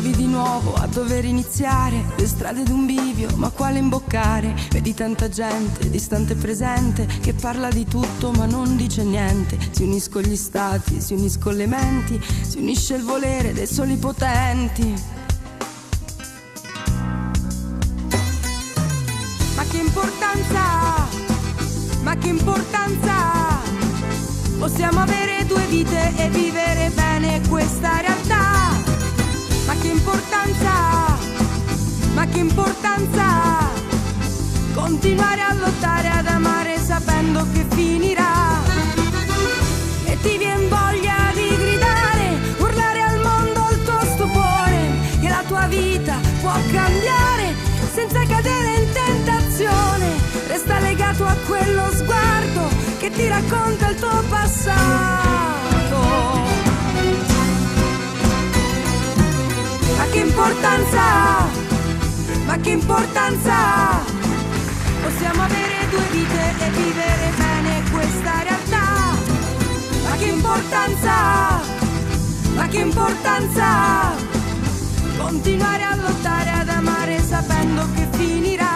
trovi di nuovo a dover iniziare le strade d'un bivio, ma quale imboccare? Vedi tanta gente, distante e presente, che parla di tutto ma non dice niente. Si uniscono gli stati, si uniscono le menti, si unisce il volere dei soli potenti. Ma che importanza, ma che importanza, possiamo avere due vite e vivere bene questa realtà. Ma che importanza, ma che importanza, continuare a lottare, ad amare sapendo che finirà. E ti vien voglia di gridare, urlare al mondo il tuo stupore, che la tua vita può cambiare senza cadere in tentazione. Resta legato a quello sguardo che ti racconta il tuo passato. Ma che importanza, ma che importanza, possiamo avere due vite e vivere bene questa realtà. Ma che importanza, ma che importanza, continuare a lottare, ad amare sapendo che finirà.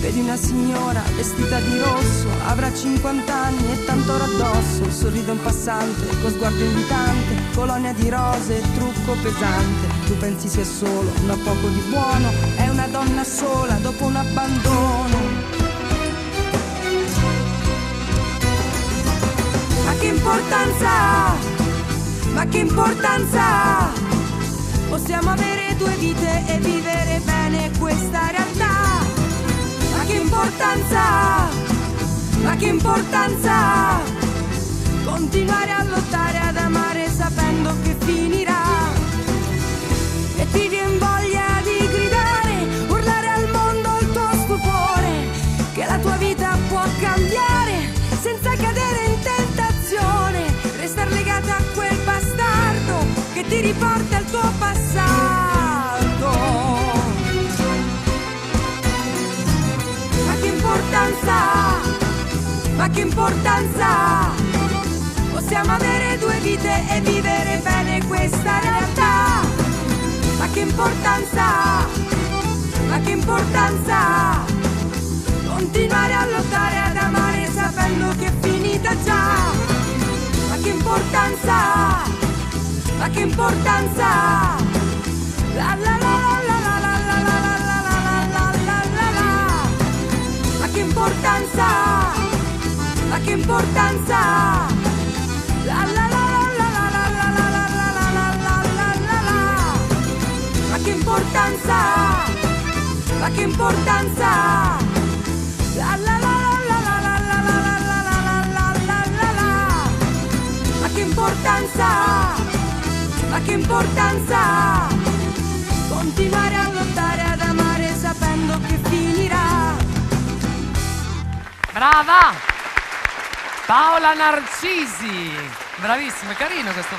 Vedi una signora vestita di rosso, avrà 50 anni e tanto oro addosso, sorride un passante con sguardo invitante, colonia di rose e trucco pesante. Tu pensi sia solo un poco di buono, è una donna sola dopo un abbandono. Ma che importanza, ma che importanza, possiamo avere due vite e vivere bene questa realtà. Ma che importanza, ma che importanza, continuare a lottare, ad amare sapendo che finirà. E ti vien voglia di gridare, urlare al mondo il tuo stupore, che la tua vita può cambiare senza cadere in tentazione. Restar legata a quel bastardo che ti riporta al tuo passato. Ma che importanza, ma che importanza, possiamo avere due vite e vivere bene questa realtà. Ma che importanza, ma che importanza, continuare a lottare, ad amare sapendo che è finita già. Ma che importanza, ma che importanza, la la la la la la la la la la la la la la. Ma che importanza, ma che importanza, la la la la la la la la la la la la la. Ma che importanza, ma che importanza, la la la la la la la la la la la la. Ma che importanza, ma che importanza, continuare a lottare, ad amare sapendo che finirà. Brava! Paola Narcisi! Bravissima, è carino questo